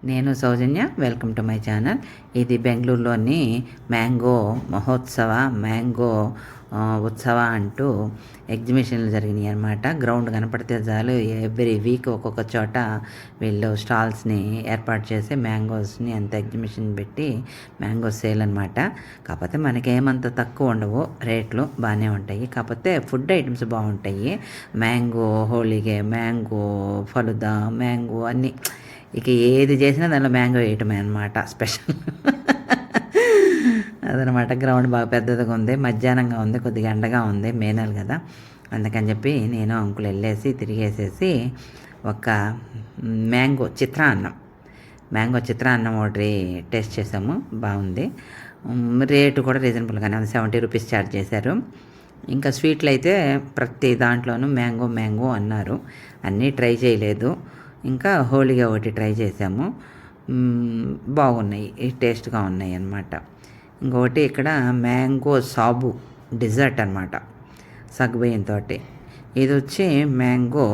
నేను Soujanya. Welcome to my channel. ఇది బెంగళూరులోని మ్యాంగో మహోత్సవ, మ్యాంగో ఉత్సవ అంటూ ఎగ్జిబిషన్లు జరిగినాయి అనమాట. గ్రౌండ్ కనపడితే చాలు ఎవ్రీ వీక్ ఒక్కొక్క చోట వీళ్ళు స్టాల్స్ని ఏర్పాటు చేసి మ్యాంగోస్ని అంత ఎగ్జిబిషన్ పెట్టి మ్యాంగో సేల్ అనమాట. కాకపోతే మనకేమంత తక్కువ ఉండవు, రేట్లు బాగానే ఉంటాయి. కాకపోతే ఫుడ్ ఐటమ్స్ బాగుంటాయి. మ్యాంగో హోళీగే, మ్యాంగో ఫలుదా, మ్యాంగో అన్నీ, ఇక ఏది చేసినా దానిలో మ్యాంగో వేయటమే అనమాట స్పెషల్. అదనమాట. గ్రౌండ్ బాగా పెద్దదిగా ఉంది, మధ్యాహ్నంగా ఉంది, కొద్దిగా ఎండగా ఉంది, మే నెల కదా. అందుకని చెప్పి నేను అంకులు వెళ్ళేసి తిరిగేసేసి ఒక మ్యాంగో చిత్రాన్నం ఒకటి టేస్ట్ చేసాము. బాగుంది. రేటు కూడా రీజనబుల్గానే ఉంది, 70 రూపీస్ ఛార్జ్ చేశారు. ఇంకా స్వీట్లు అయితే ప్రతి దాంట్లోనూ మ్యాంగో అన్నారు. అన్నీ ట్రై చేయలేదు. ఇంకా హోళీగా ఒకటి ట్రై చేసాము. బాగున్నాయి, టేస్ట్గా ఉన్నాయి అన్నమాట. ఇంకొకటి ఇక్కడ మ్యాంగో డిజర్ట్ అనమాట, సగ్గుబియ్యంతో. ఇది వచ్చి మ్యాంగో